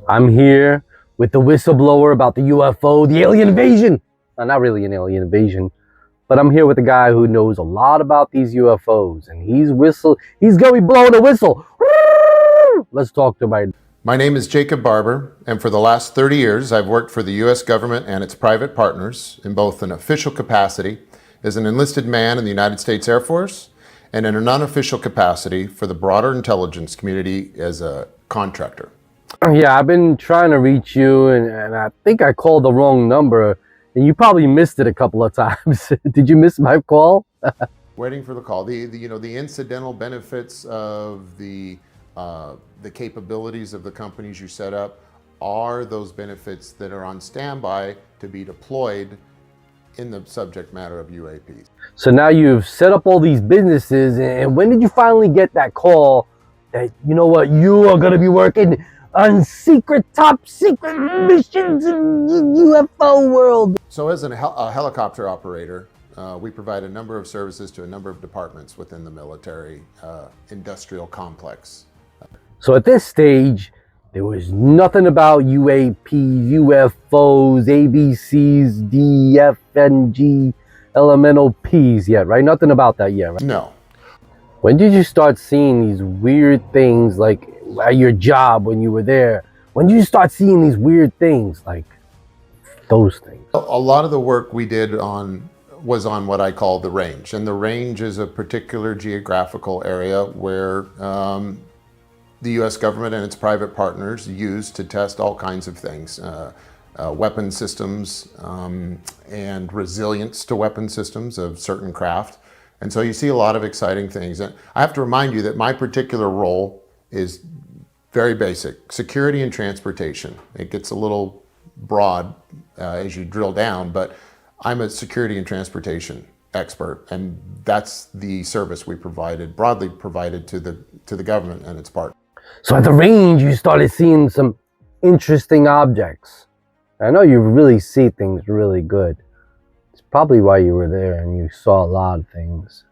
I'm here with the whistleblower about the UFO, the alien invasion. Not really an alien invasion, but I'm here with a guy who knows a lot about these UFOs, and he's going to be blowing a whistle. Let's talk to my. My name is Jacob Barber, and for the last 30 years, I've worked for the U.S. government and its private partners in both an official capacity as an enlisted man in the United States Air Force and in an unofficial capacity for the broader intelligence community as a contractor. Yeah, I've been trying to reach you, and I think I called the wrong number, and you probably missed it a couple of times. Did you miss my call? Waiting for the call. The incidental benefits of the capabilities of the companies you set up are those benefits that are on standby to be deployed in the subject matter of UAPs. So now you've set up all these businesses, and when did you finally get that call that, you know what, you are going to be working on top secret missions in UFO world? So as a helicopter operator, we provide a number of services to a number of departments within the military industrial complex. So at this stage, there was nothing about UAPs, UFOs, ABCs, DFNG, elemental Ps yet, right? Nothing about that yet, right? No. When did you start seeing these weird things, like at your job when you were there? When did you start seeing these weird things, like those things? A lot of the work we did was on what I call the range. And the range is a particular geographical area where the U.S. government and its private partners use to test all kinds of things, weapon systems and resilience to weapon systems of certain craft. And so you see a lot of exciting things. And I have to remind you that my particular role is very basic: security and transportation. It gets a little broad as you drill down, but I'm a security and transportation expert, and that's the service we broadly provided to the government and its partners. So at the range, you started seeing some interesting objects. I know you really see things really good. It's probably why you were there and you saw a lot of things.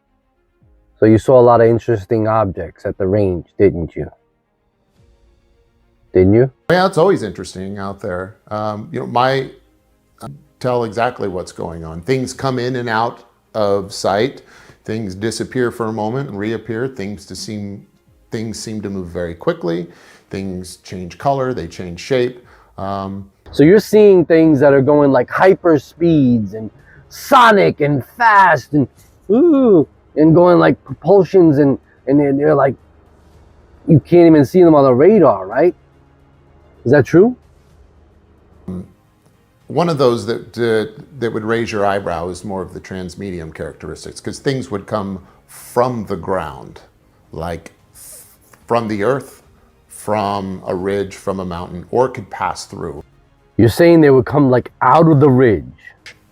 So you saw a lot of interesting objects at the range, didn't you? Didn't you? Yeah, it's always interesting out there. Tell exactly what's going on. Things come in and out of sight. Things disappear for a moment and reappear. Things seem to move very quickly. Things change color, they change shape. So you're seeing things that are going like hyper speeds and sonic and fast and going like propulsions and they're like, you can't even see them on the radar, right? Is that true? One of those that would raise your eyebrow is more of the transmedium characteristics, because things would come from the ground, like from the earth, from a ridge, from a mountain, or it could pass through. You're saying they would come like out of the ridge?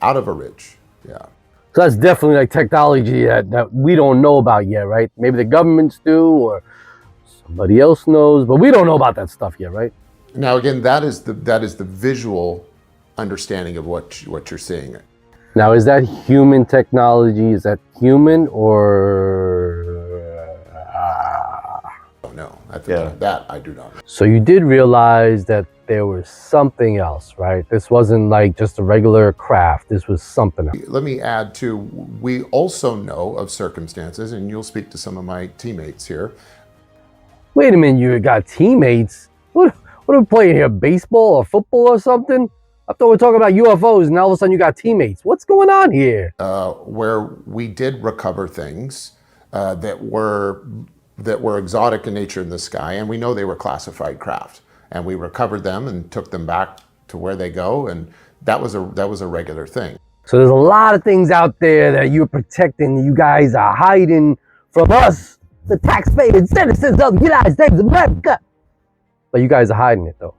Out of a ridge, yeah. So that's definitely like technology that we don't know about yet, right? Maybe the governments do or somebody else knows, but we don't know about that stuff yet, right? Now again, that is the visual understanding of what you're seeing. Now, is that human technology? Is that human or... No, that I do not know. So you did realize that there was something else, right? This wasn't like just a regular craft. This was something else. Let me add too, we also know of circumstances, and you'll speak to some of my teammates here. Wait a minute, you got teammates? What are we playing here, baseball or football or something? I thought we were talking about UFOs and all of a sudden you got teammates. What's going on here? Where we did recover things that were exotic in nature in the sky, and we know they were classified craft, and we recovered them and took them back to where they go, and that was a regular thing. So there's a lot of things out there that you're protecting, you guys are hiding from us, the taxpaying citizens of the United States of America. But you guys are hiding it though,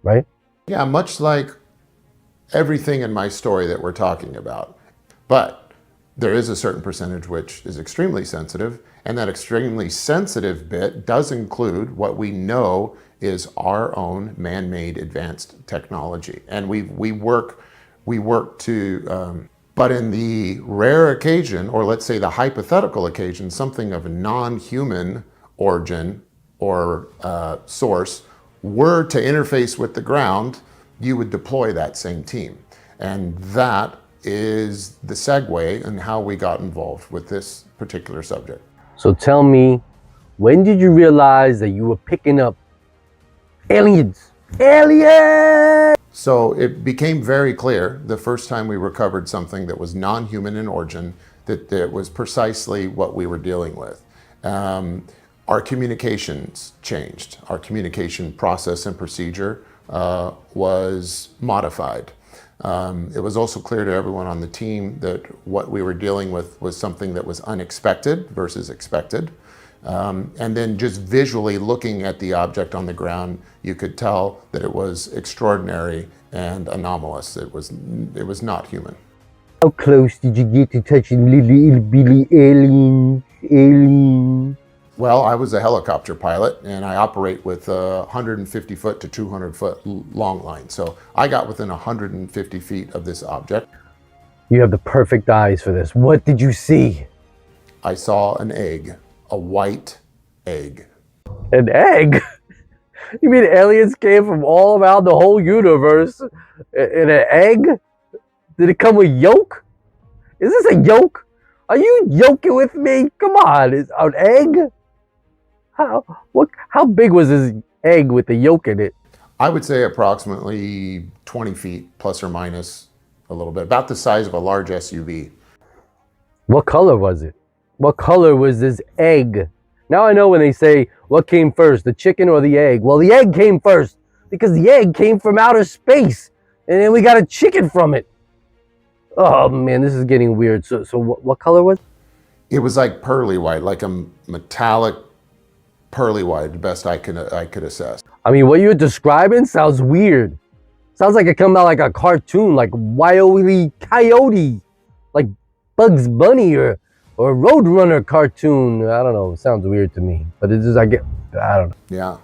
right? Yeah, much like everything in my story that we're talking about. But there is a certain percentage which is extremely sensitive, and that extremely sensitive bit does include what we know is our own man-made advanced technology. And we work to, but in the rare occasion, or let's say the hypothetical occasion, something of a non-human origin or source were to interface with the ground, you would deploy that same team. And that is the segue in how we got involved with this particular subject. So tell me, when did you realize that you were picking up aliens? Aliens! So it became very clear the first time we recovered something that was non-human in origin, that it was precisely what we were dealing with. Our communications changed. Our communication process and procedure was modified. It was also clear to everyone on the team that what we were dealing with was something that was unexpected versus expected. And then just visually looking at the object on the ground, you could tell that it was extraordinary and anomalous. It was not human. How close did you get to touching little bitty aliens? Well, I was a helicopter pilot, and I operate with 150 foot to 200 foot long line. So I got within 150 feet of this object. You have the perfect eyes for this. What did you see? I saw an egg, a white egg. An egg? You mean aliens came from all around the whole universe in an egg? Did it come with yolk? Is this a yolk? Are you yoking with me? Come on, is an egg? How big was this egg with the yolk in it? I would say approximately 20 feet, plus or minus a little bit, about the size of a large SUV. What color was it? What color was this egg? Now I know when they say, what came first, the chicken or the egg? Well, the egg came first because the egg came from outer space and then we got a chicken from it. Oh man, this is getting weird. So what color was it? It was like pearly white, like a metallic pearly white, the best I could assess. I mean, what you're describing sounds weird. Sounds like it come out like a cartoon, like Wile E. Coyote, like Bugs Bunny or a Roadrunner cartoon. I don't know. It sounds weird to me, but it's just I don't know. Yeah.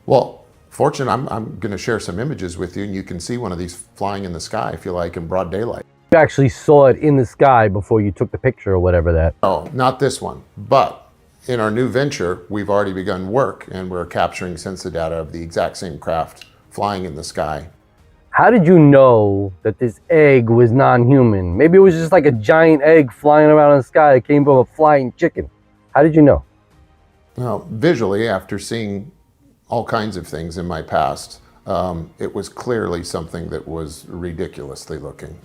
Well, fortunate, I'm going to share some images with you, and you can see one of these flying in the sky if you like in broad daylight. You actually saw it in the sky before you took the picture or whatever that. Oh, not this one, but in our new venture, we've already begun work, and we're capturing sensor data of the exact same craft flying in the sky. How did you know that this egg was non-human? Maybe it was just like a giant egg flying around in the sky that came from a flying chicken. How did you know? Well, visually, after seeing all kinds of things in my past, it was clearly something that was ridiculously looking.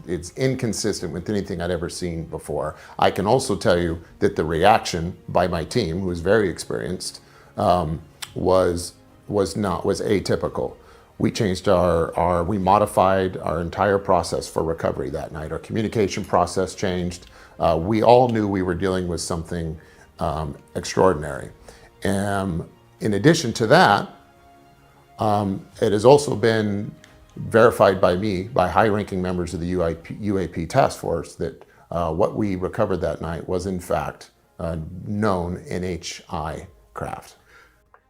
It's inconsistent with anything I'd ever seen before. I can also tell you that the reaction by my team, who was very experienced, was atypical. We changed we modified our entire process for recovery that night. Our communication process changed. We all knew we were dealing with something extraordinary. And in addition to that, it has also been verified by me, by high-ranking members of the UAP task force, that what we recovered that night was in fact known NHI craft.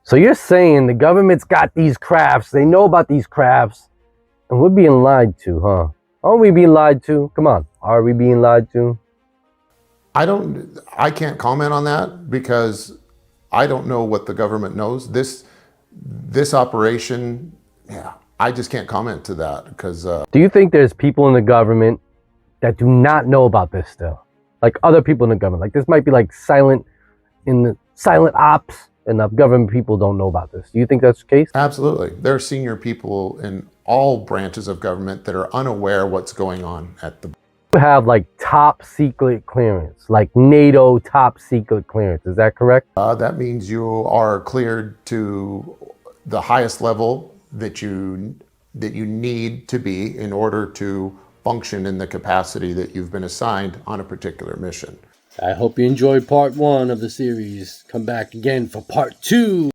So you're saying the government's got these crafts, they know about these crafts, and we're being lied to, huh? Aren't we being lied to? Come on, are we being lied to? I can't comment on that because I don't know what the government knows. This operation, yeah, I just can't comment to that because... Do you think there's people in the government that do not know about this still? Like other people in the government? Like this might be like silent ops, and the government people don't know about this. Do you think that's the case? Absolutely. There are senior people in all branches of government that are unaware what's going on at the... You have like top secret clearance, like NATO top secret clearance. Is that correct? That means you are cleared to the highest level that you need to be in order to function in the capacity that you've been assigned on a particular mission. I hope you enjoyed part 1 of the series. Come back again for part 2.